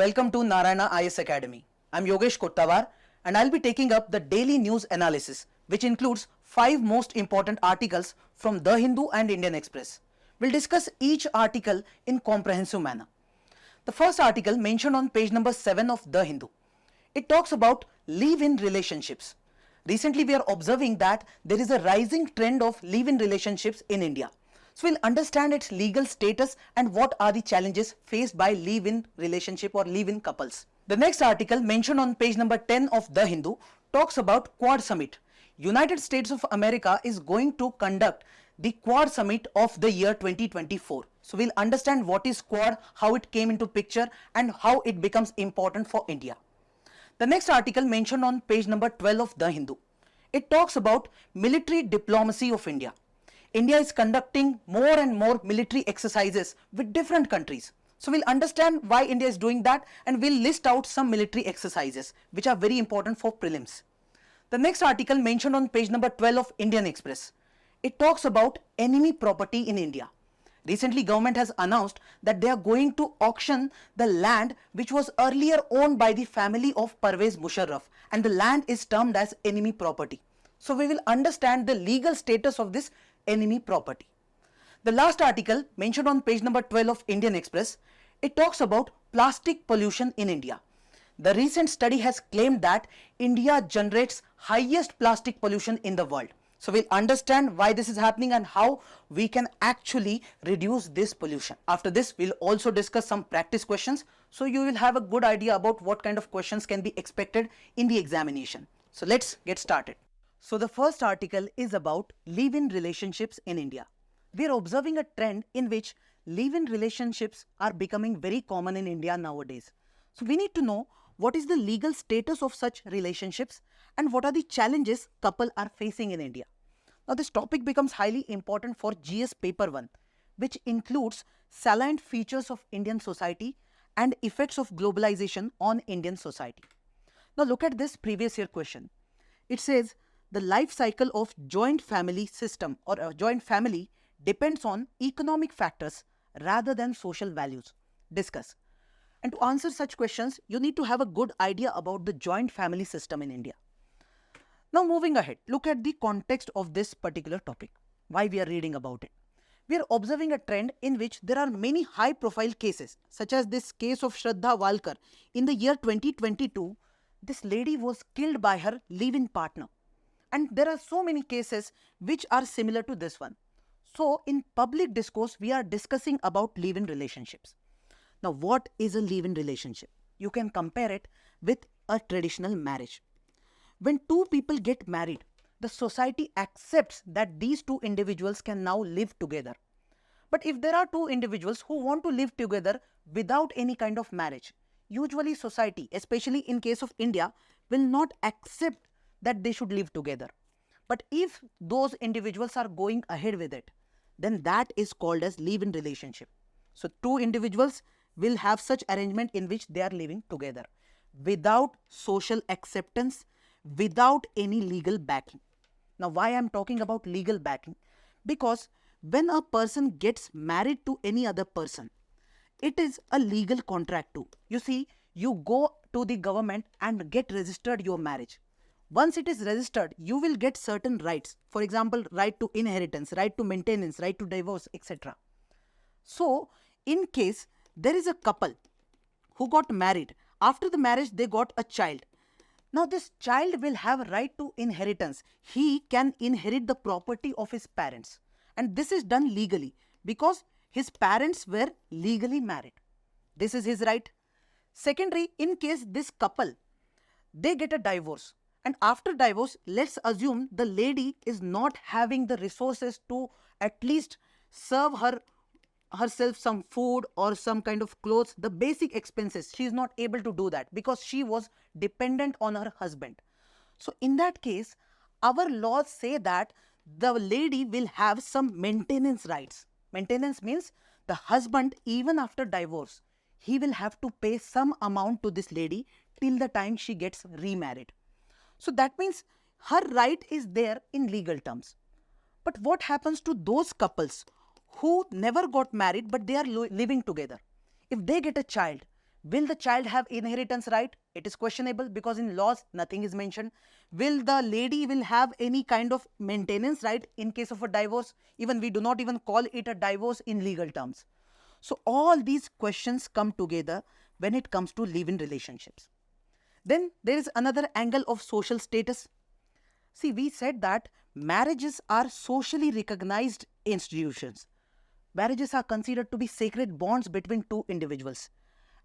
welcome to Narayana IS Academy. I'm Yogesh Kottavar and I'll be taking up the daily news analysis, which includes 5 most important articles from The Hindu and Indian Express. We'll discuss each article in comprehensive manner. The first article mentioned on page number 7 of The Hindu. It talks about live-in relationships. Recently we are observing that there is a rising trend of live-in relationships in India. So we'll understand its legal status and what are the challenges faced by live-in relationship or live-in couples. The next article mentioned on page number 10 of The Hindu talks about Quad Summit. United States of America is going to conduct the Quad Summit of the year 2024. So we'll understand what is Quad, how it came into picture and how it becomes important for India. The next article mentioned on page number 12 of The Hindu. It talks about military diplomacy of India. India is conducting more and more military exercises with different countries. So we'll understand why India is doing that and we'll list out some military exercises which are very important for prelims. The next article mentioned on page number 12 of Indian Express. It talks about enemy property in India. Recently, government has announced that they are going to auction the land which was earlier owned by the family of Parvez Musharraf, and the land is termed as enemy property. So we will understand the legal status of this enemy property. The last article mentioned on page number 12 of Indian Express, it talks about plastic pollution in India. The recent study has claimed that India generates highest plastic pollution in the world. So we'll understand why this is happening and how we can actually reduce this pollution. After this, we'll also discuss some practice questions. So you will have a good idea about what kind of questions can be expected in the examination. So let's get started. So the first article is about live-in relationships in India. We are observing a trend in which live-in relationships are becoming very common in India nowadays. So we need to know what is the legal status of such relationships and what are the challenges couple are facing in India. Now this topic becomes highly important for GS paper 1, which includes salient features of Indian society and effects of globalization on Indian society. Now look at this previous year question. It says the life cycle of joint family system or a joint family depends on economic factors rather than social values. Discuss. And to answer such questions, you need to have a good idea about the joint family system in India. Now moving ahead, look at the context of this particular topic, why we are reading about it. We are observing a trend in which there are many high profile cases, such as this case of Shraddha Walkar. In the year 2022, this lady was killed by her live-in partner. And there are so many cases which are similar to this one. So in public discourse, we are discussing about live-in relationships. Now what is a live-in relationship? You can compare it with a traditional marriage. When two people get married, the society accepts that these two individuals can now live together. But if there are two individuals who want to live together without any kind of marriage, usually society, especially in case of India, will not accept that they should live together. But if those individuals are going ahead with it, then that is called as live-in relationship. So two individuals will have such arrangement in which they are living together without social acceptance, without any legal backing. Now why I am talking about legal backing? Because when a person gets married to any other person, it is a legal contract too. You see, you go to the government and get registered your marriage. Once it is registered, you will get certain rights. For example, right to inheritance, right to maintenance, right to divorce, etc. So, in case there is a couple who got married, after the marriage they got a child. Now this child will have a right to inheritance. He can inherit the property of his parents. And this is done legally because his parents were legally married. This is his right. Secondly, in case this couple, they get a divorce. And after divorce, let's assume the lady is not having the resources to at least serve herself some food or some kind of clothes, the basic expenses. She is not able to do that because she was dependent on her husband. So in that case, our laws say that the lady will have some maintenance rights. Maintenance means the husband, even after divorce, he will have to pay some amount to this lady till the time she gets remarried. So that means her right is there in legal terms. But what happens to those couples who never got married but they are living together? If they get a child, Will the child have inheritance right? It is questionable because in laws nothing is mentioned. Will the lady will have any kind of maintenance right in case of a divorce? Even we do not even call it a divorce in legal terms. So all these questions come together when it comes to live-in relationships. Then there is another angle of social status. See, we said that marriages are socially recognized institutions. Marriages are considered to be sacred bonds between two individuals.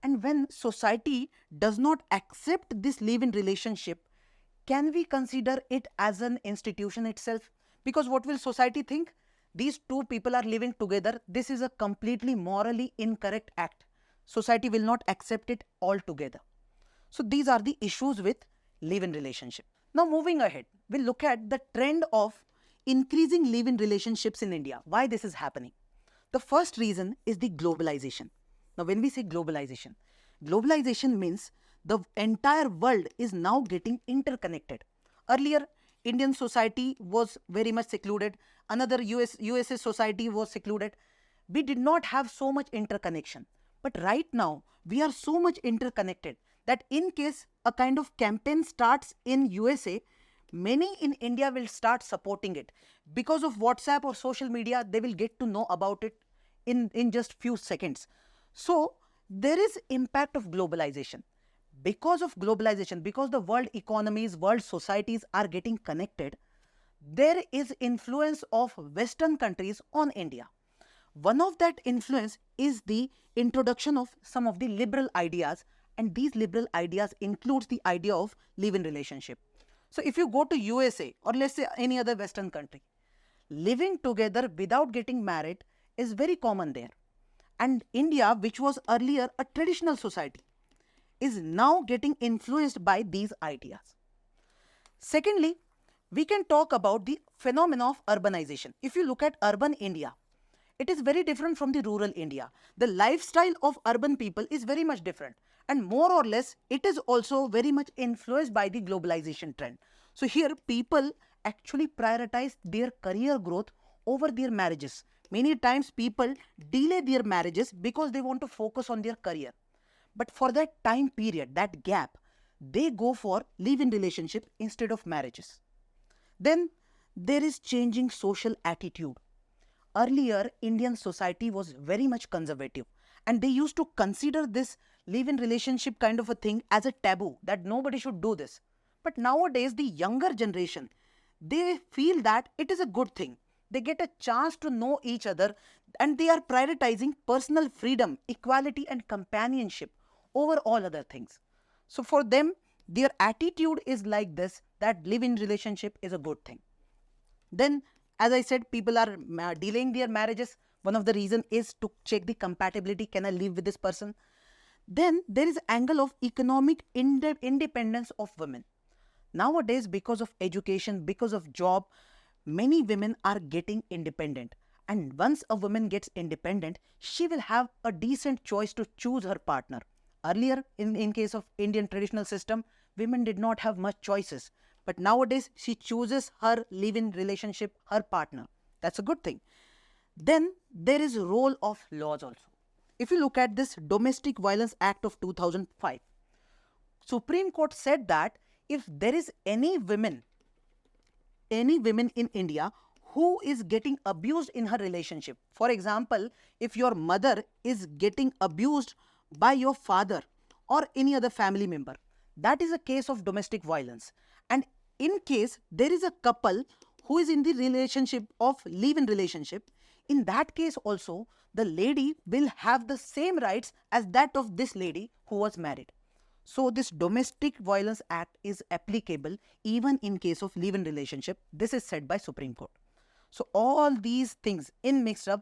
And when society does not accept this live-in relationship, can we consider it as an institution itself? Because what will society think? These two people are living together. This is a completely morally incorrect act. Society will not accept it altogether. So these are the issues with live-in relationship. Now moving ahead, we'll look at the trend of increasing live-in relationships in India. Why this is happening? The first reason is the globalization. Now when we say globalization, globalization means the entire world is now getting interconnected. Earlier, Indian society was very much secluded. Another USA society was secluded. We did not have so much interconnection. But right now, we are so much interconnected that in case a kind of campaign starts in USA, many in India will start supporting it. Because of WhatsApp or social media, they will get to know about it in just few seconds. So there is impact of globalization. Because of globalization, because the world economies, world societies are getting connected, there is influence of Western countries on India. One of that influence is the introduction of some of the liberal ideas, and these liberal ideas includes the idea of live-in relationship. So if you go to USA or let's say any other Western country, living together without getting married is very common there. And India, which was earlier a traditional society, is now getting influenced by these ideas. Secondly, we can talk about the phenomena of urbanization. If you look at urban India, it is very different from the rural India. The lifestyle of urban people is very much different, and more or less it is also very much influenced by the globalization trend. So here people actually prioritize their career growth over their marriages. Many times people delay their marriages because they want to focus on their career. But for that time period, that gap, they go for live-in relationship instead of marriages. Then there is changing social attitude. Earlier, Indian society was very much conservative, and they used to consider this live-in relationship kind of a thing as a taboo, that nobody should do this. But nowadays, the younger generation, they feel that it is a good thing. They get a chance to know each other, and they are prioritizing personal freedom, equality and companionship over all other things. So for them, their attitude is like this, that live-in relationship is a good thing. Then, as I said, people are delaying their marriages. One of the reason is to check the compatibility. Can I live with this person? Then there is angle of economic independence of women. Nowadays, because of education, because of job, many women are getting independent. And once a woman gets independent, she will have a decent choice to choose her partner. Earlier, in case of Indian traditional system, women did not have much choices. But nowadays, she chooses her live-in relationship, her partner. That's a good thing. Then there is a role of laws also. If you look at this Domestic Violence Act of 2005, Supreme Court said that if there is any women in India who is getting abused in her relationship, for example, if your mother is getting abused by your father or any other family member, that is a case of domestic violence. And in case there is a couple who is in the relationship of live-in relationship, in that case also the lady will have the same rights as that of this lady who was married. So this Domestic Violence Act is applicable even in case of live-in relationship. This is said by Supreme Court. So all these things in mixed up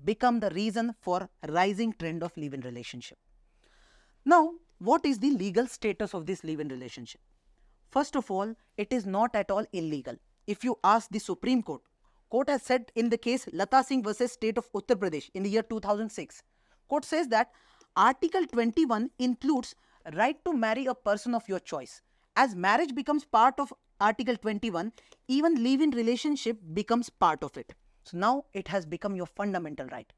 become the reason for rising trend of live-in relationship. Now, what is the legal status of this live-in relationship? First of all, it is not at all illegal. If you ask the Supreme Court, court has said in the case Lata Singh versus State of Uttar Pradesh in the year 2006, court says that Article 21 includes right to marry a person of your choice. As marriage becomes part of Article 21, even live-in relationship becomes part of it. So now it has become your fundamental right.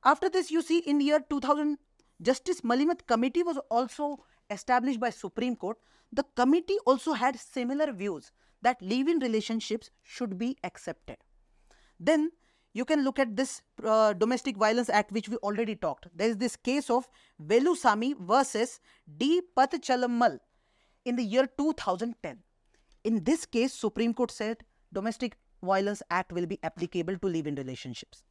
After this, you see in the year 2000, Justice Malimat committee was also established by Supreme Court. The committee also had similar views that live-in relationships should be accepted. Then you can look at this Domestic Violence Act, which we already talked. There is this case of Velusamy versus D. Patchalammal in the year 2010. In this case, Supreme Court said Domestic Violence Act will be applicable to live-in relationships.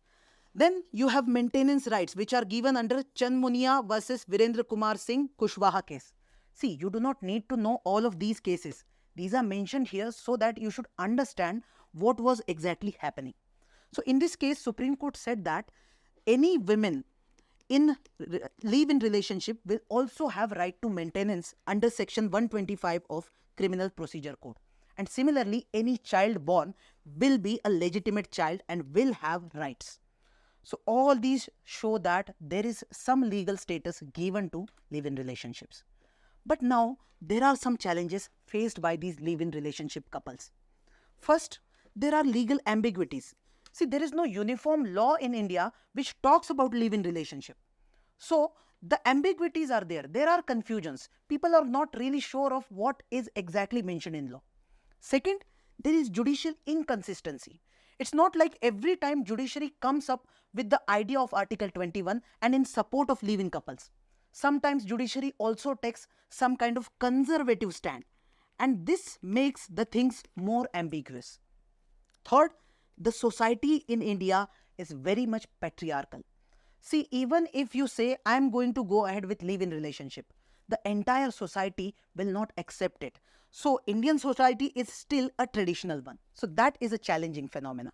Then you have maintenance rights, which are given under Chanmunia versus Virendra Kumar Singh Kushwaha case. See, you do not need to know all of these cases. These are mentioned here so that you should understand what was exactly happening. So in this case, Supreme Court said that any women in live-in relationship will also have right to maintenance under section 125 of Criminal Procedure Code. And similarly, any child born will be a legitimate child and will have rights. So all these show that there is some legal status given to live-in relationships. But now there are some challenges faced by these live-in relationship couples. First, there are legal ambiguities. See, there is no uniform law in India which talks about live-in relationship. So the ambiguities are there. There are confusions. People are not really sure of what is exactly mentioned in law. Second, there is judicial inconsistency. It's not like every time judiciary comes up with the idea of Article 21 and in support of live-in couples. Sometimes judiciary also takes some kind of conservative stand, and this makes the things more ambiguous. Third, the society in India is very much patriarchal. See, even if you say, I am going to go ahead with live-in relationship, the entire society will not accept it. So Indian society is still a traditional one. So that is a challenging phenomena.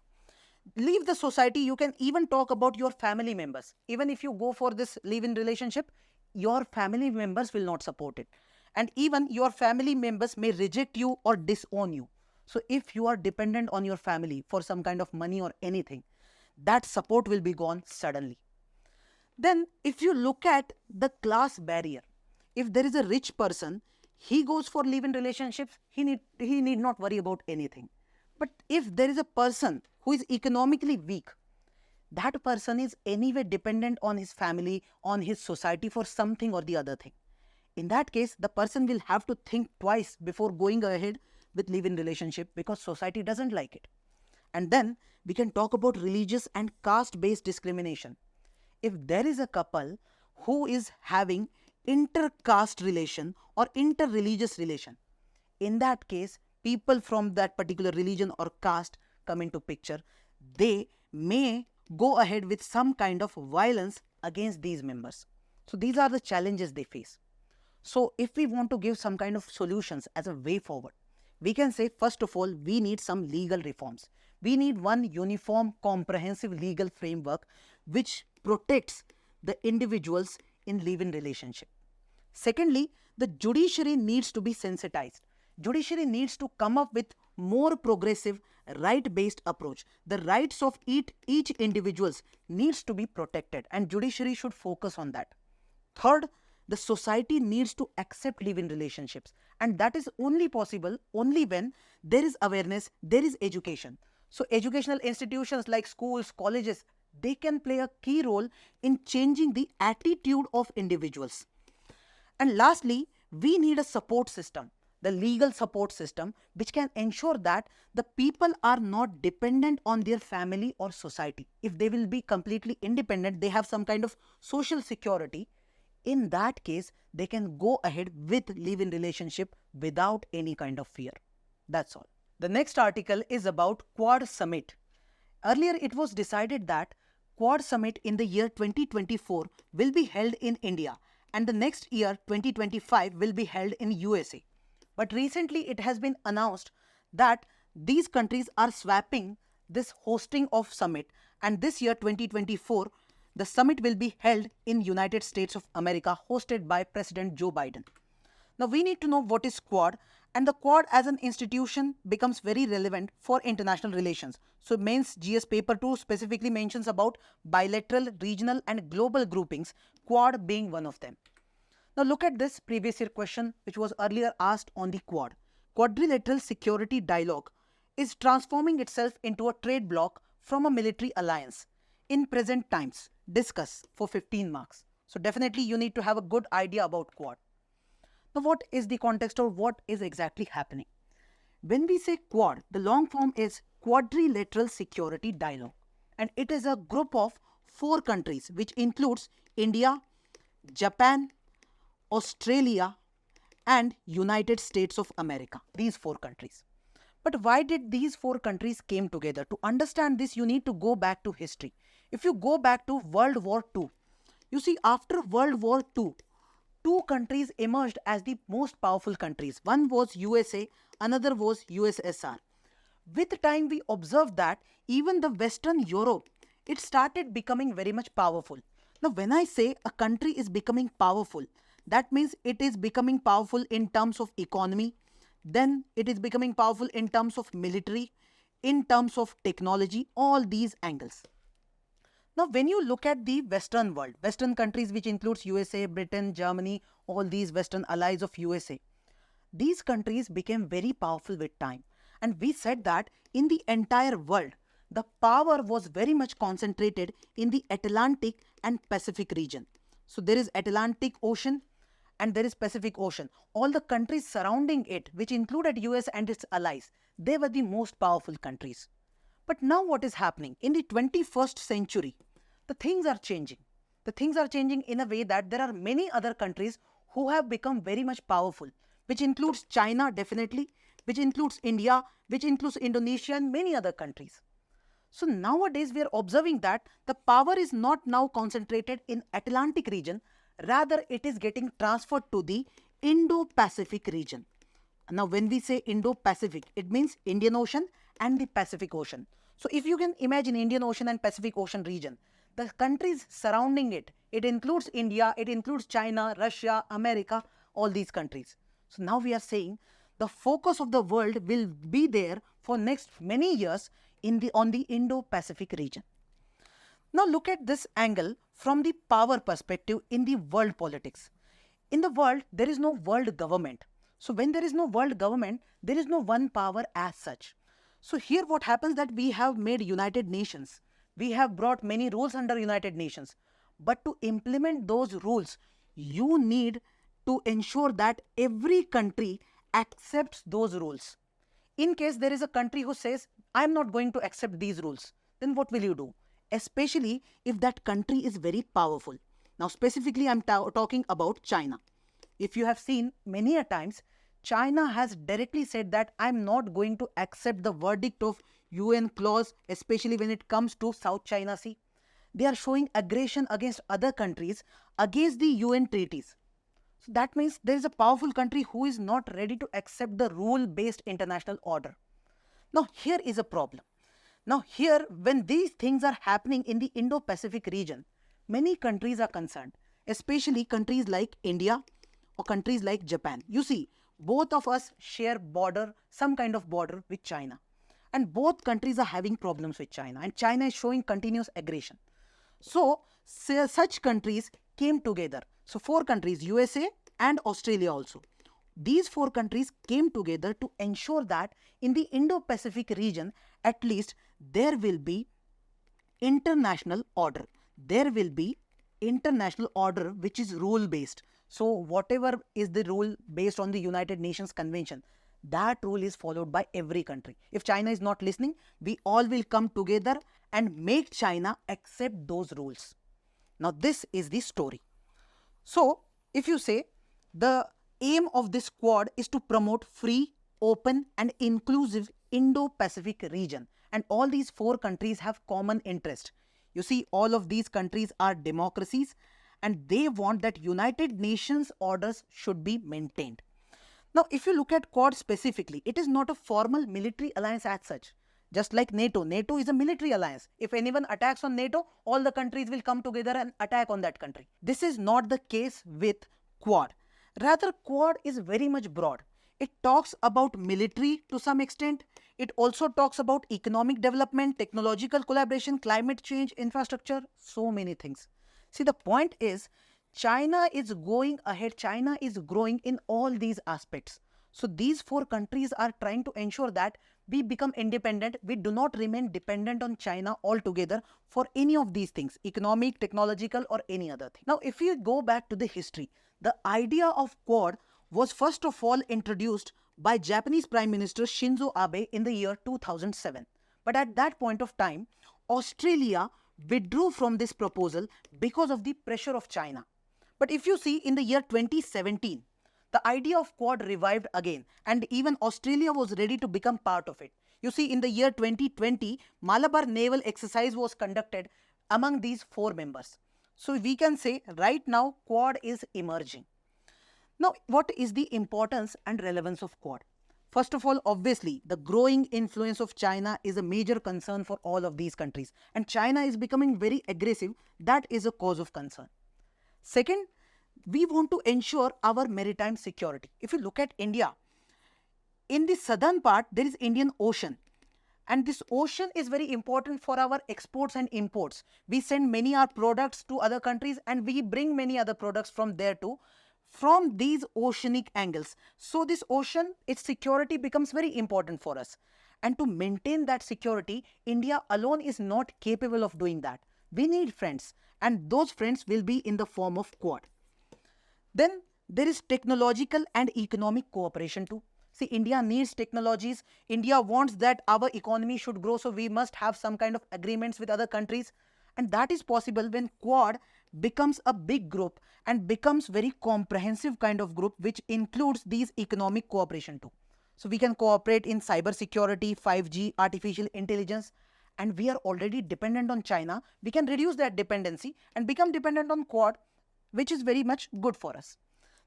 Leave the society, you can even talk about your family members. Even if you go for this live-in relationship, your family members will not support it. And even your family members may reject you or disown you. So if you are dependent on your family for some kind of money or anything, that support will be gone suddenly. Then if you look at the class barrier, if there is a rich person, he goes for live-in relationships, he need not worry about anything. But if there is a person who is economically weak, that person is anyway dependent on his family, on his society for something or the other thing. In that case, the person will have to think twice before going ahead with live-in relationship because society doesn't like it. And then we can talk about religious and caste-based discrimination. If there is a couple who is having inter-caste relation or inter-religious relation, in that case, people from that particular religion or caste come into picture. They may go ahead with some kind of violence against these members. So these are the challenges they face. So if we want to give some kind of solutions as a way forward, we can say, first of all, we need some legal reforms. We need one uniform, comprehensive legal framework which protects the individuals in live-in relationship. Secondly, the judiciary needs to be sensitized. Judiciary needs to come up with more progressive, right-based approach. The rights of each individuals needs to be protected, and judiciary should focus on that. Third, the society needs to accept live-in relationships, and that is only possible only when there is awareness, there is education. So educational institutions like schools, colleges, they can play a key role in changing the attitude of individuals. And lastly, we need a support system, the legal support system, which can ensure that the people are not dependent on their family or society. If they will be completely independent, they have some kind of social security. In that case, they can go ahead with live-in relationship without any kind of fear. That's all. The next article is about Quad Summit. Earlier, it was decided that Quad Summit in the year 2024 will be held in India, and the next year 2025 will be held in USA. But recently it has been announced that these countries are swapping this hosting of summit, and this year 2024 the summit will be held in United States of America, hosted by President Joe Biden. Now we need to know what is Quad, and the Quad as an institution becomes very relevant for international relations. So Mains GS paper 2 specifically mentions about bilateral, regional and global groupings, Quad being one of them. Now look at this previous year question which was earlier asked on the Quad. Quadrilateral security dialogue is transforming itself into a trade bloc from a military alliance in present times. Discuss for 15 marks. So definitely you need to have a good idea about Quad. Now what is the context or what is exactly happening? When we say Quad, the long form is Quadrilateral Security Dialogue, and it is a group of 4 countries which includes India, Japan, Australia, and United States of America. These 4 countries. But why did these 4 countries came together? To understand this, you need to go back to history. If you go back to World War II, you see after World War II, 2 countries emerged as the most powerful countries. One was USA, another was USSR. With time, we observed that even the Western Europe, it started becoming very much powerful. Now, when I say a country is becoming powerful, that means it is becoming powerful in terms of economy, then it is becoming powerful in terms of military, in terms of technology, all these angles. Now, when you look at the Western world, Western countries which includes USA, Britain, Germany, all these Western allies of USA, these countries became very powerful with time. And we said that in the entire world, the power was very much concentrated in the Atlantic and Pacific region. So there is Atlantic Ocean and there is Pacific Ocean. All the countries surrounding it, which included US and its allies, they were the most powerful countries. But now what is happening? In the 21st century, the things are changing. The things are changing in a way that there are many other countries who have become very much powerful, which includes China definitely, which includes India, which includes Indonesia and many other countries. So nowadays we are observing that the power is not now concentrated in Atlantic region, rather it is getting transferred to the Indo-Pacific region. Now when we say Indo-Pacific, it means Indian Ocean and the Pacific Ocean. So if you can imagine Indian Ocean and Pacific Ocean region, the countries surrounding it, it includes India, it includes China, Russia, America, all these countries. So now we are saying the focus of the world will be there for next many years on the Indo-Pacific region. Now look at this angle from the power perspective in the world politics. In the world, there is no world government. So when there is no world government, there is no one power as such. So here what happens that we have made United Nations. We have brought many rules under United Nations. But to implement those rules, you need to ensure that every country accepts those rules. In case there is a country who says, I am not going to accept these rules, then what will you do? Especially if that country is very powerful. Now specifically I am talking about China. If you have seen many a times, China has directly said that I am not going to accept the verdict of UN clause, especially when it comes to South China Sea. They are showing aggression against other countries, against the UN treaties. So that means there is a powerful country who is not ready to accept the rule-based international order. Now here is a problem. Now here, when these things are happening in the Indo-Pacific region, many countries are concerned, especially countries like India or countries like Japan. You see, both of us share border, some kind of border with China. And both countries are having problems with China. And China is showing continuous aggression. So such countries came together. So 4 countries, USA and Australia also. These 4 countries came together to ensure that in the Indo-Pacific region, at least there will be international order. There will be international order which is rule-based. So whatever is the rule based on the United Nations Convention, that rule is followed by every country. If China is not listening, we all will come together and make China accept those rules. Now this is the story. So if you say the aim of this Quad is to promote free, open and inclusive Indo-Pacific region, and all these 4 countries have common interest. You see, all of these countries are democracies and they want that United Nations orders should be maintained. Now, if you look at Quad specifically, it is not a formal military alliance as such. Just like NATO. NATO is a military alliance. If anyone attacks on NATO, all the countries will come together and attack on that country. This is not the case with Quad. Rather, Quad is very much broad. It talks about military to some extent. It also talks about economic development, technological collaboration, climate change, infrastructure, so many things. See, the point is, China is going ahead. China is growing in all these aspects. So these four countries are trying to ensure that we become independent. We do not remain dependent on China altogether for any of these things, economic, technological, or any other thing. Now, if you go back to the history, the idea of Quad was first of all introduced by Japanese Prime Minister Shinzo Abe in the year 2007. But at that point of time, Australia withdrew from this proposal because of the pressure of China. But if you see in the year 2017, the idea of Quad revived again, and even Australia was ready to become part of it. You see, in the year 2020, Malabar naval exercise was conducted among these four members. So we can say right now Quad is emerging. Now, what is the importance and relevance of Quad? First of all, obviously, the growing influence of China is a major concern for all of these countries, and China is becoming very aggressive. That is a cause of concern. Second, we want to ensure our maritime security. If you look at India, in the southern part, there is Indian Ocean. And this ocean is very important for our exports and imports. We send many our products to other countries and we bring many other products from there too, from these oceanic angles. So this ocean, its security becomes very important for us. And to maintain that security, India alone is not capable of doing that. We need friends, and those friends will be in the form of Quad. Then there is technological and economic cooperation too. See, India needs technologies. India wants that our economy should grow, so we must have some kind of agreements with other countries. And that is possible when Quad becomes a big group and becomes very comprehensive kind of group which includes these economic cooperation too. So we can cooperate in cyber security, 5G, artificial intelligence, and we are already dependent on China. We can reduce that dependency and become dependent on Quad, which is very much good for us.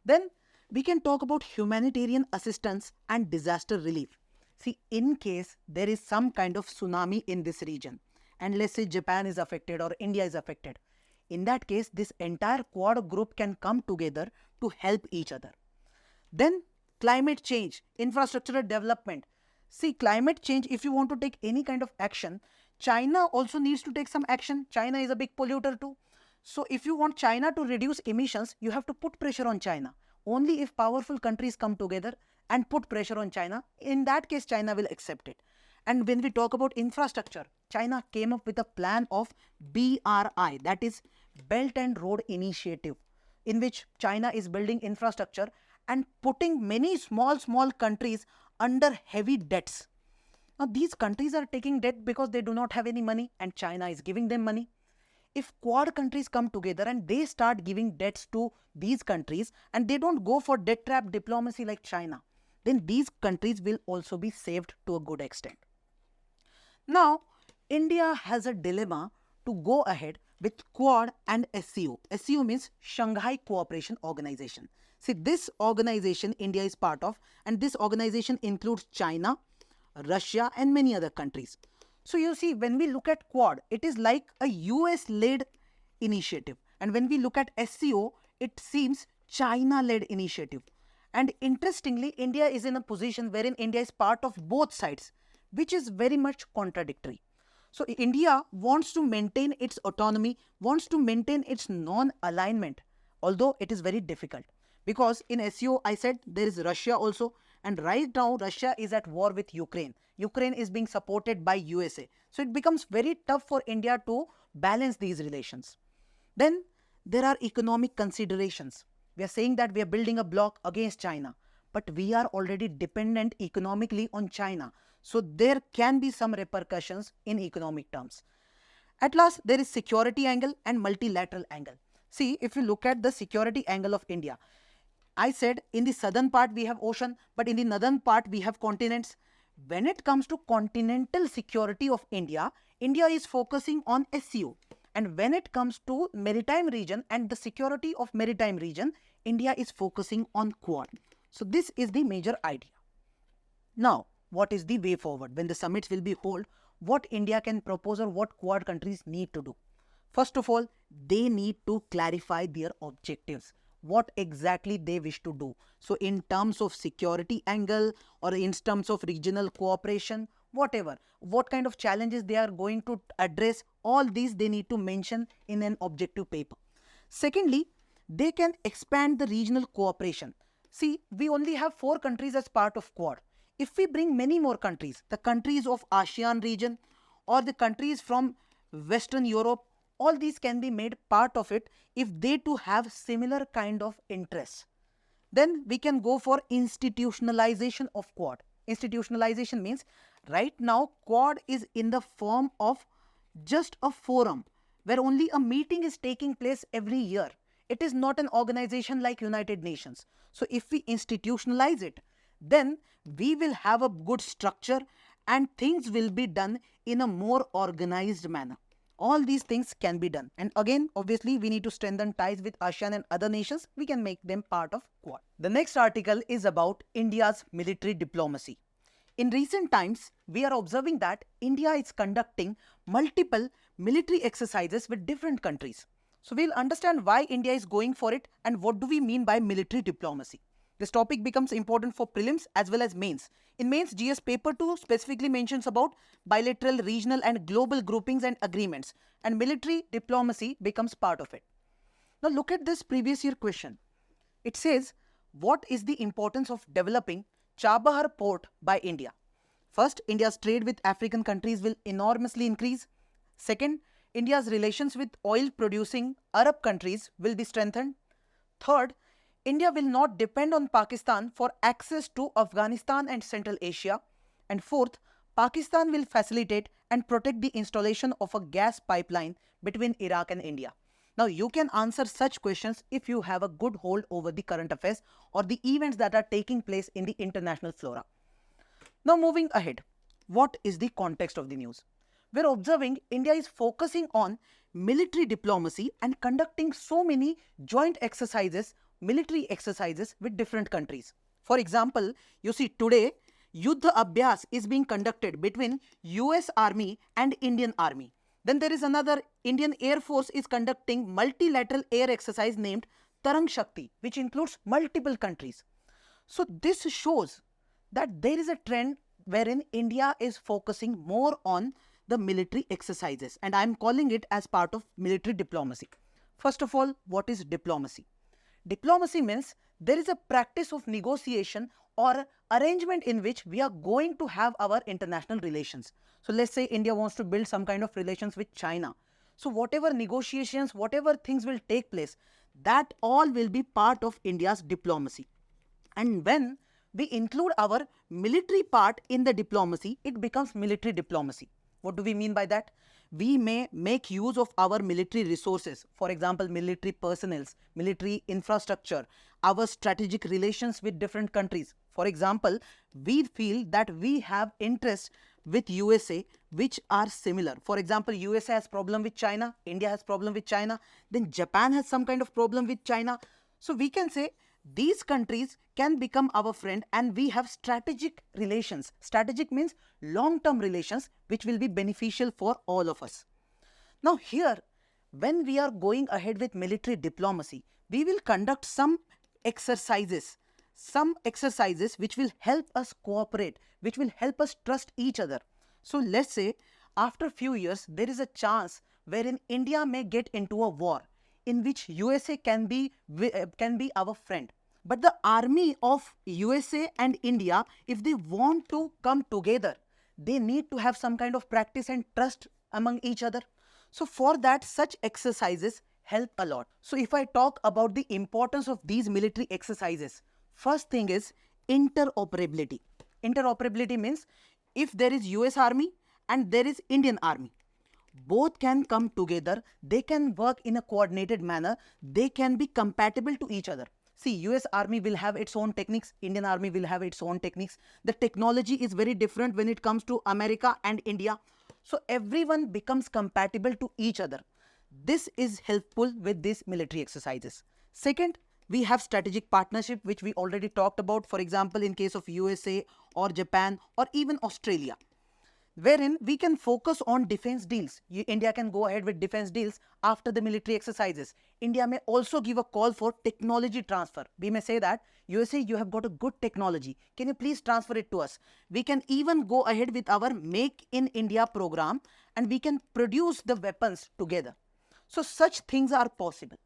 Then we can talk about humanitarian assistance and disaster relief. See, in case there is some kind of tsunami in this region, and let's say Japan is affected or India is affected, in that case, this entire Quad group can come together to help each other. Then climate change, infrastructural development. See, climate change, if you want to take any kind of action, China also needs to take some action. China is a big polluter too. So if you want China to reduce emissions, you have to put pressure on China. Only if powerful countries come together and put pressure on China, in that case, China will accept it. And when we talk about infrastructure, China came up with a plan of BRI, that is Belt and Road Initiative, in which China is building infrastructure and putting many small countries under heavy debts. Now, these countries are taking debt because they do not have any money and China is giving them money. If Quad countries come together and they start giving debts to these countries and they don't go for debt trap diplomacy like China, then these countries will also be saved to a good extent. Now, India has a dilemma to go ahead with Quad and SCO. SCO means Shanghai Cooperation Organization. See, this organization India is part of, and this organization includes China, Russia, and many other countries. So you see, when we look at Quad, it is like a US-led initiative. And when we look at SCO, it seems China-led initiative. And interestingly, India is in a position wherein India is part of both sides, which is very much contradictory. So India wants to maintain its autonomy, wants to maintain its non-alignment, although it is very difficult. Because in SCO, I said there is Russia also, and right now Russia is at war with Ukraine. Ukraine is being supported by USA. So it becomes very tough for India to balance these relations. Then there are economic considerations. We are saying that we are building a bloc against China, but we are already dependent economically on China. So there can be some repercussions in economic terms. At last, there is security angle and multilateral angle. See, if you look at the security angle of India, I said in the southern part we have ocean, but in the northern part we have continents. When it comes to continental security of India, India is focusing on SCO. And when it comes to maritime region and the security of maritime region, India is focusing on Quad. So this is the major idea. Now, what is the way forward? When the summits will be held, what India can propose or what Quad countries need to do? First of all, they need to clarify their objectives. What exactly they wish to do. So in terms of security angle or in terms of regional cooperation, whatever, what kind of challenges they are going to address, all these they need to mention in an objective paper. Secondly, they can expand the regional cooperation. See, we only have 4 countries as part of Quad. If we bring many more countries, the countries of ASEAN region or the countries from Western Europe, all these can be made part of it if they too have similar kind of interests. Then we can go for institutionalization of Quad. Institutionalization means right now Quad is in the form of just a forum where only a meeting is taking place every year. It is not an organization like United Nations. So if we institutionalize it, then we will have a good structure and things will be done in a more organized manner. All these things can be done. And again, obviously, we need to strengthen ties with ASEAN and other nations. We can make them part of Quad. The next article is about India's military diplomacy. In recent times, we are observing that India is conducting multiple military exercises with different countries. So we'll understand why India is going for it and what do we mean by military diplomacy. This topic becomes important for prelims as well as mains. In mains, GS paper 2 specifically mentions about bilateral, regional and global groupings and agreements, and military diplomacy becomes part of it. Now look at this previous year question. It says, what is the importance of developing Chabahar port by India? First, India's trade with African countries will enormously increase. Second, India's relations with oil producing Arab countries will be strengthened. Third, India will not depend on Pakistan for access to Afghanistan and Central Asia. And fourth, Pakistan will facilitate and protect the installation of a gas pipeline between Iraq and India. Now, you can answer such questions if you have a good hold over the current affairs or the events that are taking place in the international flora. Now, moving ahead, what is the context of the news? We're observing India is focusing on military diplomacy and conducting so many joint exercises, military exercises with different countries. For example, you see today, Yuddha Abhyas is being conducted between US Army and Indian Army. Then there is another Indian Air Force is conducting multilateral air exercise named Tarang Shakti, which includes multiple countries. So this shows that there is a trend wherein India is focusing more on the military exercises, and I am calling it as part of military diplomacy. First of all, what is diplomacy? Diplomacy means there is a practice of negotiation or arrangement in which we are going to have our international relations. So let's say India wants to build some kind of relations with China. So whatever negotiations, whatever things will take place, that all will be part of India's diplomacy. And when we include our military part in the diplomacy, it becomes military diplomacy. What do we mean by that? We may make use of our military resources, for example, military personnel, military infrastructure, our strategic relations with different countries. For example, we feel that we have interests with USA which are similar. For example, USA has problem with China, India has problem with China, then Japan has some kind of problem with China. So we can say these countries can become our friend and we have strategic relations. Strategic means long-term relations which will be beneficial for all of us. Now here, when we are going ahead with military diplomacy, we will conduct some exercises which will help us cooperate, which will help us trust each other. So let's say after a few years, there is a chance wherein India may get into a war in which USA can be our friend. But the army of USA and India, if they want to come together, they need to have some kind of practice and trust among each other. So for that, such exercises help a lot. So if I talk about the importance of these military exercises, first thing is interoperability. Interoperability means if there is US Army and there is Indian Army, both can come together, they can work in a coordinated manner, they can be compatible to each other. See, US Army will have its own techniques, Indian Army will have its own techniques. The technology is very different when it comes to America and India. So everyone becomes compatible to each other. This is helpful with these military exercises. Second, we have strategic partnership which we already talked about, for example, in case of USA or Japan or even Australia, wherein we can focus on defense deals. India can go ahead with defense deals after the military exercises. India may also give a call for technology transfer. We may say that, USA, you have got a good technology. Can you please transfer it to us? We can even go ahead with our Make in India program and we can produce the weapons together. So such things are possible.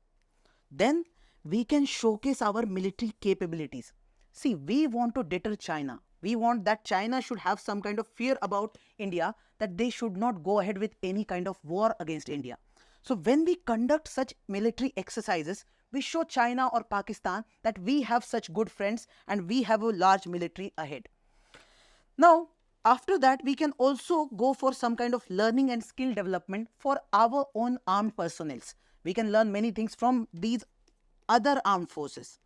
Then we can showcase our military capabilities. See, we want to deter China. We want that China should have some kind of fear about India, that they should not go ahead with any kind of war against India. So when we conduct such military exercises, we show China or Pakistan that we have such good friends and we have a large military ahead. Now, after that, we can also go for some kind of learning and skill development for our own armed personnels. We can learn many things from these other armed forces.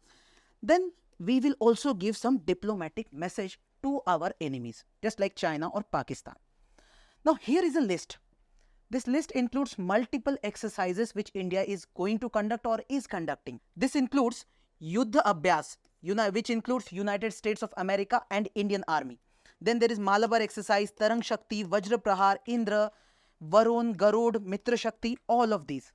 Then we will also give some diplomatic message to our enemies, just like China or Pakistan. Now, here is a list. This list includes multiple exercises which India is going to conduct or is conducting. This includes Yuddha Abhyas, which includes United States of America and Indian Army. Then there is Malabar exercise, Tarang Shakti, Vajra Prahar, Indra, Varun, Garud, Mitra Shakti, all of these.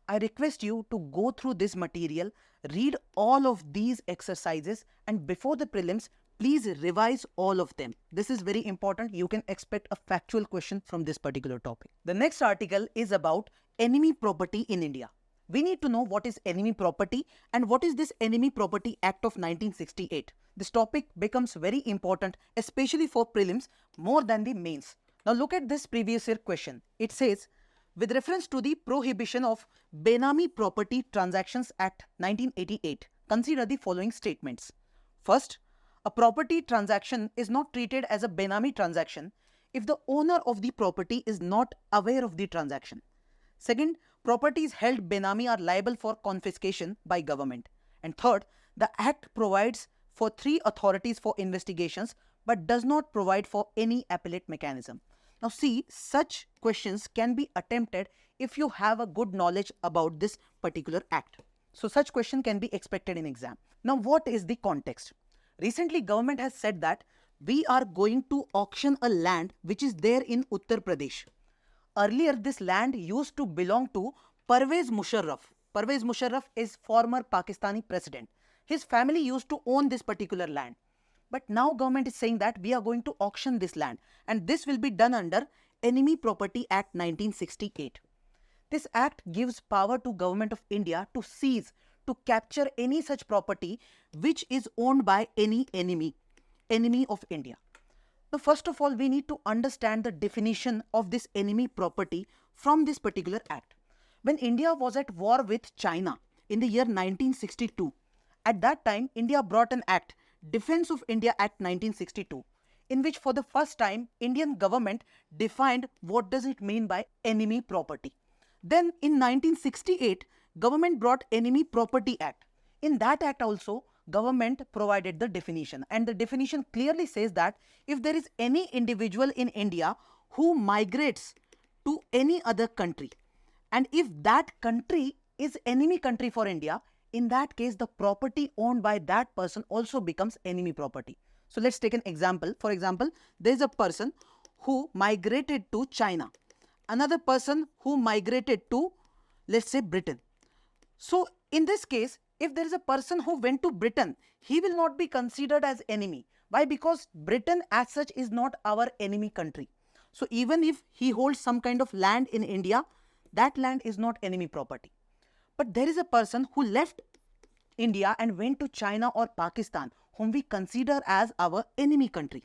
I request you to go through this material, read all of these exercises, and before the prelims, please revise all of them. This is very important. You can expect a factual question from this particular topic. The next article is about enemy property in India. We need to know what is enemy property and what is this Enemy Property Act of 1968. This topic becomes very important, especially for prelims, more than the mains. Now look at this previous year question. It says, with reference to the Prohibition of Benami Property Transactions Act 1988, consider the following statements. First, a property transaction is not treated as a Benami transaction if the owner of the property is not aware of the transaction. Second, properties held Benami are liable for confiscation by government. And third, the Act provides for 3 authorities for investigations but does not provide for any appellate mechanism. Now see, such questions can be attempted if you have a good knowledge about this particular act. So such question can be expected in exam. Now what is the context? Recently government has said that we are going to auction a land which is there in Uttar Pradesh. Earlier this land used to belong to Parvez Musharraf. Parvez Musharraf is former Pakistani president. His family used to own this particular land. But now government is saying that we are going to auction this land, and this will be done under Enemy Property Act 1968. This act gives power to Government of India to seize, to capture any such property which is owned by any enemy of India. Now first of all, we need to understand the definition of this enemy property from this particular act. When India was at war with China in the year 1962, at that time India brought an act, Defense of India Act 1962, in which for the first time Indian government defined what does it mean by enemy property. Then in 1968, government brought Enemy Property Act. In that act also, government provided the definition, and the definition clearly says that if there is any individual in India who migrates to any other country, and if that country is enemy country for India, in that case the property owned by that person also becomes enemy property. So let's take an example. For example, there is a person who migrated to China, another person who migrated to, let's say, Britain. So in this case, if there is a person who went to Britain, he will not be considered as enemy. Why? Because Britain as such is not our enemy country. So even if he holds some kind of land in India, that land is not enemy property. But there is a person who left India and went to China or Pakistan, whom we consider as our enemy country.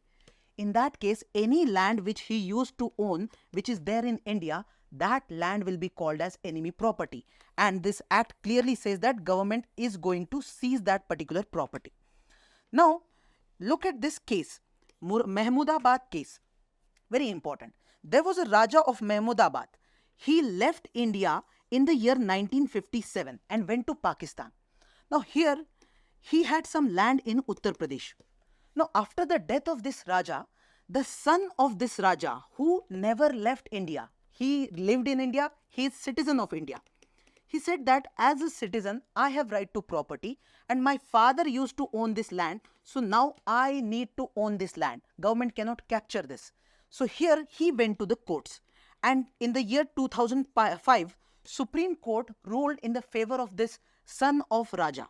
In that case, any land which he used to own, which is there in India, that land will be called as enemy property. And this act clearly says that government is going to seize that particular property. Now, look at this case, Mahmudabad case. Very important. There was a Raja of Mahmudabad. He left India in the year 1957 and went to Pakistan. Now here, he had some land in Uttar Pradesh. Now after the death of this Raja, the son of this Raja, who never left India, he lived in India, he is citizen of India. He said that as a citizen, I have right to property and my father used to own this land. So now I need to own this land. Government cannot capture this. So here he went to the courts, and in the year 2005, Supreme Court ruled in the favor of this son of Raja.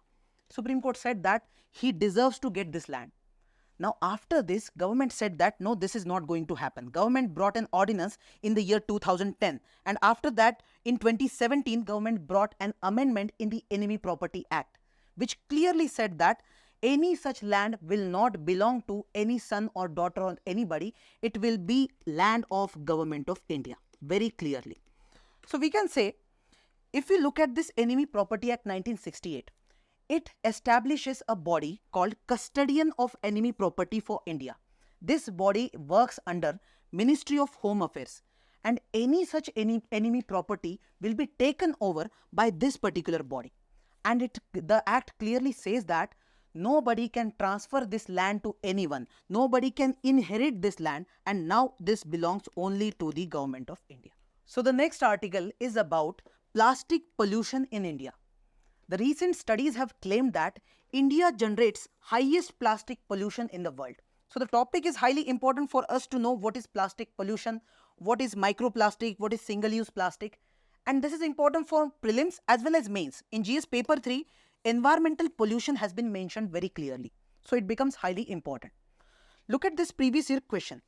Supreme Court said that he deserves to get this land. Now after this, government said that no, this is not going to happen. Government brought an ordinance in the year 2010, and after that in 2017, government brought an amendment in the Enemy Property Act. which clearly said that any such land will not belong to any son or daughter or anybody. It will be land of Government of India, very clearly. So we can say, if we look at this Enemy Property Act 1968, it establishes a body called Custodian of Enemy Property for India. This body works under Ministry of Home Affairs, and any such enemy property will be taken over by this particular body. And the act clearly says that nobody can transfer this land to anyone, nobody can inherit this land, and now this belongs only to the Government of India. So the next article is about plastic pollution in India. The recent studies have claimed that India generates highest plastic pollution in the world. So the topic is highly important for us to know what is plastic pollution, what is microplastic, what is single-use plastic. And this is important for prelims as well as mains. In GS paper 3, environmental pollution has been mentioned very clearly. So it becomes highly important. Look at this previous year question.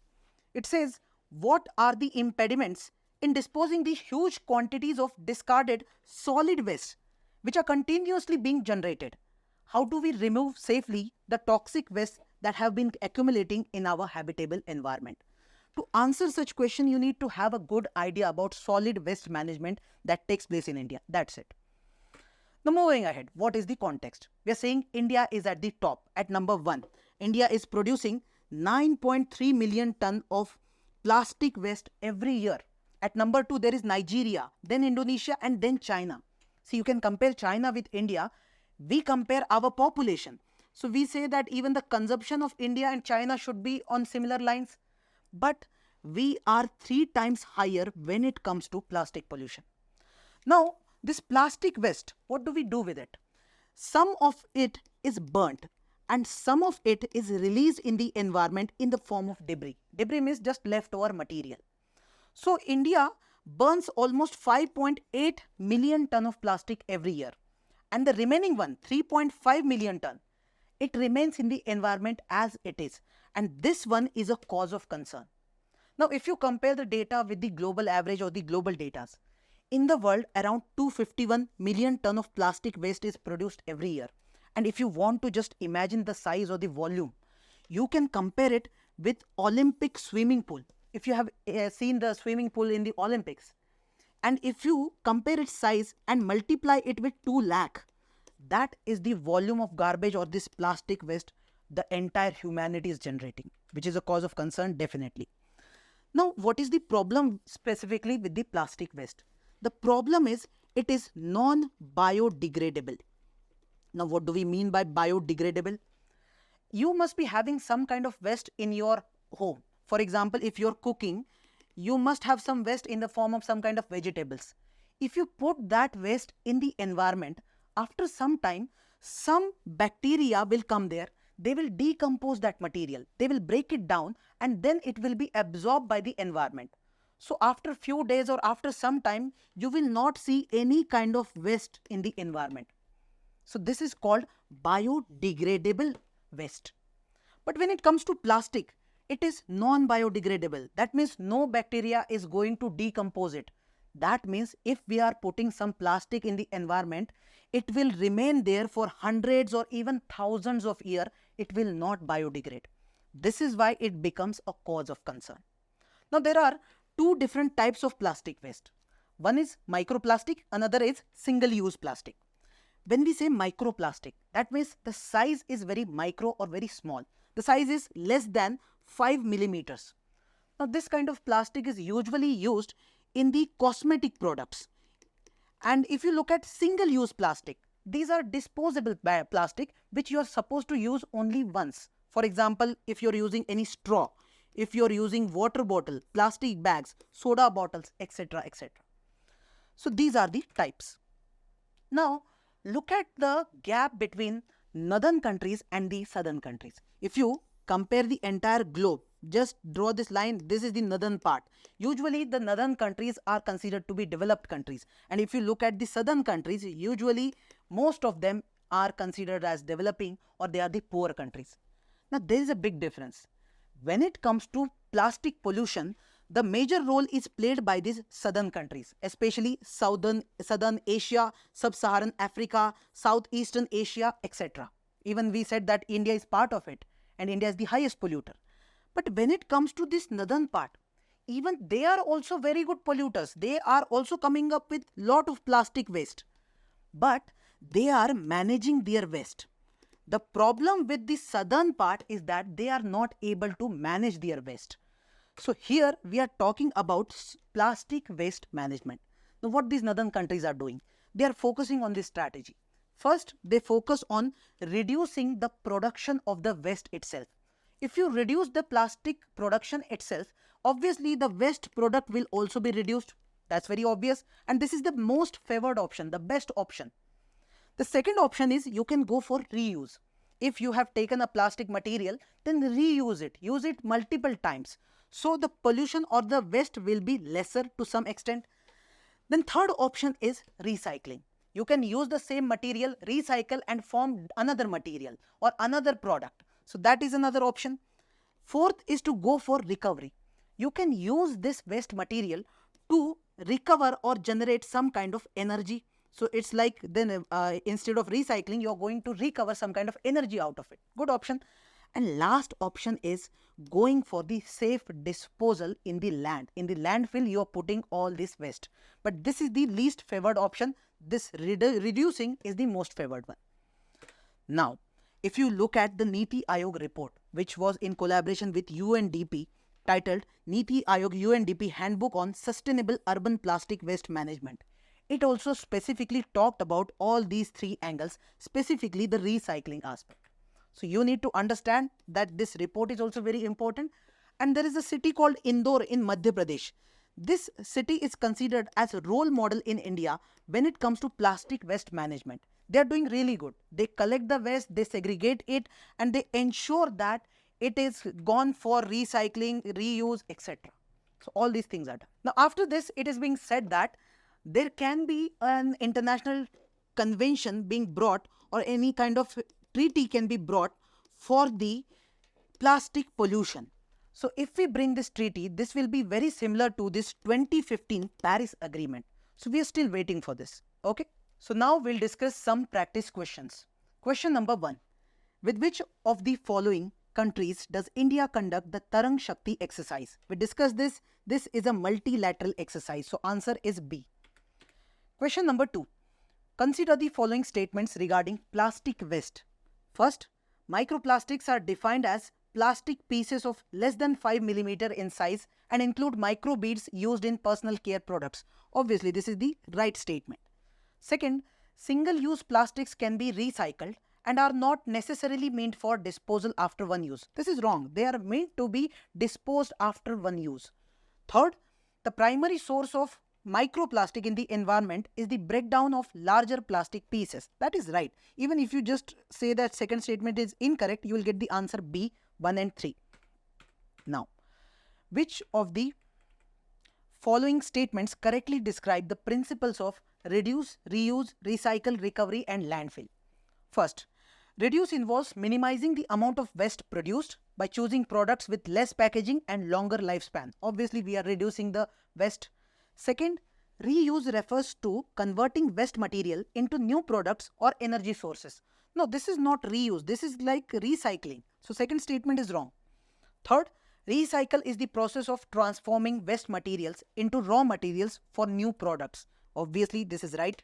It says, what are the impediments in disposing the huge quantities of discarded solid waste which are continuously being generated? How do we remove safely the toxic waste that have been accumulating in our habitable environment? To answer such question, you need to have a good idea about solid waste management that takes place in India. That's it. Now moving ahead, what is the context? We are saying India is at the top, at number 1. India is producing 9.3 million ton of plastic waste every year. At number 2, there is Nigeria, then Indonesia, and then China. See, you can compare China with India. We compare our population. So we say that even the consumption of India and China should be on similar lines. But we are 3 times higher when it comes to plastic pollution. Now, this plastic waste, what do we do with it? Some of it is burnt and some of it is released in the environment in the form of debris. Debris means just leftover material. So India burns almost 5.8 million ton of plastic every year. And the remaining one, 3.5 million ton, it remains in the environment as it is. And this one is a cause of concern. Now, if you compare the data with the global average or the global data, in the world, around 251 million ton of plastic waste is produced every year. And if you want to just imagine the size or the volume, you can compare it with Olympic swimming pool. If you have seen the swimming pool in the Olympics, and if you compare its size and multiply it with 2 lakh, that is the volume of garbage or this plastic waste the entire humanity is generating, which is a cause of concern definitely. Now, what is the problem specifically with the plastic waste? The problem is it is non-biodegradable. Now, what do we mean by biodegradable? You must be having some kind of waste in your home. For example, if you're cooking, you must have some waste in the form of some kind of vegetables. If you put that waste in the environment, after some time, some bacteria will come there. They will decompose that material. They will break it down and then it will be absorbed by the environment. So after a few days or after some time, you will not see any kind of waste in the environment. So this is called biodegradable waste. But when it comes to plastic, it is non-biodegradable. That means no bacteria is going to decompose it. That means if we are putting some plastic in the environment, it will remain there for hundreds or even thousands of years. It will not biodegrade. This is why it becomes a cause of concern. Now, there are 2 different types of plastic waste. One is microplastic, another is single-use plastic. When we say microplastic, that means the size is very micro or very small. The size is less than 5 millimeters. Now, this kind of plastic is usually used in the cosmetic products. And if you look at single-use plastic, these are disposable plastic which you are supposed to use only once. For example, if you're using any straw, if you're using water bottle, plastic bags, soda bottles, etc., etc. So these are the types. Now, look at the gap between northern countries and the southern countries. If you compare the entire globe, just draw this line, this is the northern part. Usually the northern countries are considered to be developed countries. And if you look at the southern countries, usually most of them are considered as developing or they are the poor countries. Now there is a big difference. When it comes to plastic pollution, The major role is played by these southern countries, especially southern Asia, sub-Saharan Africa, Southeastern Asia, etc. Even we said that India is part of it, and India is the highest polluter. But when it comes to this northern part, even they are also very good polluters. They are also coming up with lot of plastic waste, but they are managing their waste. The problem with the southern part is that they are not able to manage their waste. So here we are talking about plastic waste management. Now what these northern countries are doing, they are focusing on this strategy. First, they focus on reducing the production of the waste itself. If you reduce the plastic production itself, obviously the waste product will also be reduced. That's very obvious, and this is the most favored option, the best option. The second option is you can go for reuse. If you have taken a plastic material, then reuse it. Use it multiple times. So the pollution or the waste will be lesser to some extent. Then third option is recycling. You can use the same material, recycle and form another material or another product. So that is another option. Fourth is to go for recovery. You can use this waste material to recover or generate some kind of energy. So it's like then instead of recycling, you're going to recover some kind of energy out of it. Good option. And last option is going for the safe disposal in the land. In the landfill, you are putting all this waste. But this is the least favored option. This reducing is the most favored one. Now, if you look at the Niti Aayog report, which was in collaboration with UNDP, titled Niti Aayog UNDP Handbook on Sustainable Urban Plastic Waste Management, it also specifically talked about all these three angles, specifically the recycling aspect. So you need to understand that this report is also very important. And there is a city called Indore in Madhya Pradesh. This city is considered as a role model in India when it comes to plastic waste management. They are doing really good. They collect the waste, they segregate it, and they ensure that it is gone for recycling, reuse, etc. So all these things are done. Now after this, it is being said that there can be an international convention being brought, or any kind of treaty can be brought for the plastic pollution. So if we bring this treaty, this will be very similar to this 2015 Paris Agreement. So we are still waiting for this. Okay. So now we'll discuss some practice questions. Question number 1. With which of the following countries does India conduct the Tarang Shakti exercise? We discussed this. This is a multilateral exercise. So answer is B. Question number 2. Consider the following statements regarding plastic waste. First, microplastics are defined as plastic pieces of less than 5 mm in size and include microbeads used in personal care products. Obviously, this is the right statement. Second, single-use plastics can be recycled and are not necessarily meant for disposal after one use. This is wrong. They are meant to be disposed after one use. Third, the primary source of microplastic in the environment is the breakdown of larger plastic pieces. That is right. Even if you just say that second statement is incorrect, you will get the answer B, 1 and 3. Now, which of the following statements correctly describe the principles of reduce, reuse, recycle, recovery and landfill? First, reduce involves minimizing the amount of waste produced by choosing products with less packaging and longer lifespan. Obviously, we are reducing the waste. Second, reuse refers to converting waste material into new products or energy sources. No, this is not reuse. This is like recycling. So second statement is wrong. Third, recycle is the process of transforming waste materials into raw materials for new products. Obviously, this is right.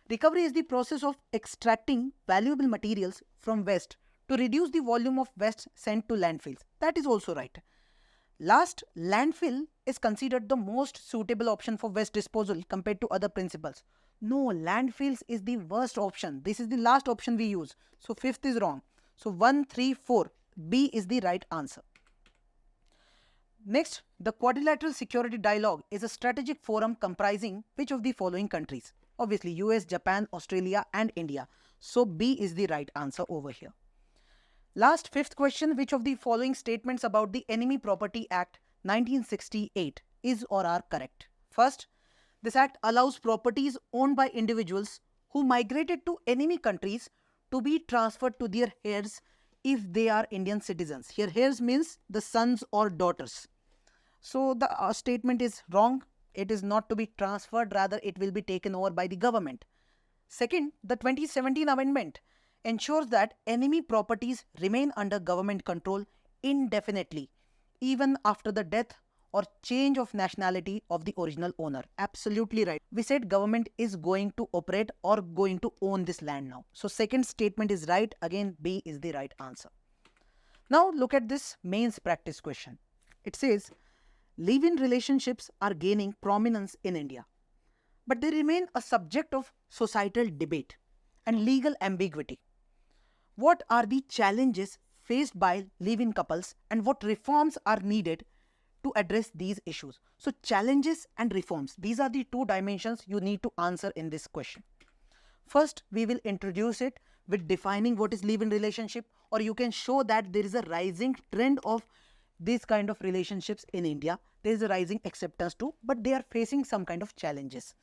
Recovery is the process of extracting valuable materials from waste to reduce the volume of waste sent to landfills. That is also right. Last, landfill is considered the most suitable option for waste disposal compared to other principles. No, landfills is the worst option. This is the last option we use. So fifth is wrong. So 1, 3, 4. B is the right answer. Next, the Quadrilateral Security Dialogue is a strategic forum comprising which of the following countries? Obviously, US, Japan, Australia and India. So B is the right answer over here. Last, fifth question, which of the following statements about the Enemy Property Act 1968 is or are correct? First, this act allows properties owned by individuals who migrated to enemy countries to be transferred to their heirs if they are Indian citizens. Here, heirs means the sons or daughters. So the statement is wrong. It is not to be transferred, rather it will be taken over by the government. Second, the 2017 amendment ensures that enemy properties remain under government control indefinitely, even after the death or change of nationality of the original owner. Absolutely right. We said government is going to operate or going to own this land now. So second statement is right. Again, B is the right answer. Now look at this mains practice question. It says, live-in relationships are gaining prominence in India, but they remain a subject of societal debate and legal ambiguity. What are the challenges faced by live-in couples and what reforms are needed to address these issues? So challenges and reforms, these are the two dimensions you need to answer in this question. First, we will introduce it with defining what is live-in relationship, or you can show that there is a rising trend of these kind of relationships in India. There is a rising acceptance too, but they are facing some kind of challenges.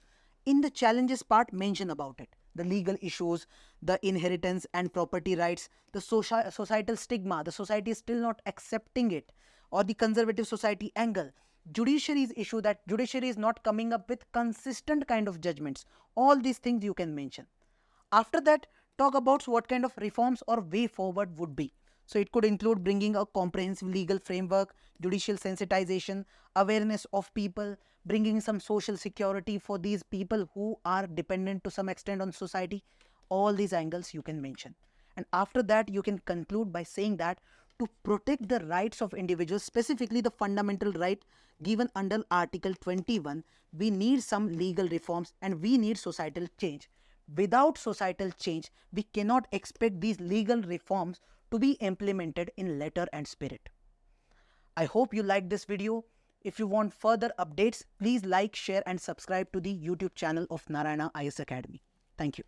In the challenges part, mention about it. The legal issues, the inheritance and property rights, the societal stigma, the society is still not accepting it, or the conservative society angle. Judiciary's issue, that judiciary is not coming up with consistent kind of judgments. All these things you can mention. After that, talk about what kind of reforms or way forward would be. So it could include bringing a comprehensive legal framework, judicial sensitization, awareness of people, bringing some social security for these people who are dependent to some extent on society. All these angles you can mention. And after that, you can conclude by saying that to protect the rights of individuals, specifically the fundamental right given under Article 21, we need some legal reforms and we need societal change. Without societal change, we cannot expect these legal reforms to be implemented in letter and spirit. I hope you liked this video. If you want further updates, please like, share and subscribe to the YouTube channel of Narayana IAS Academy. Thank you.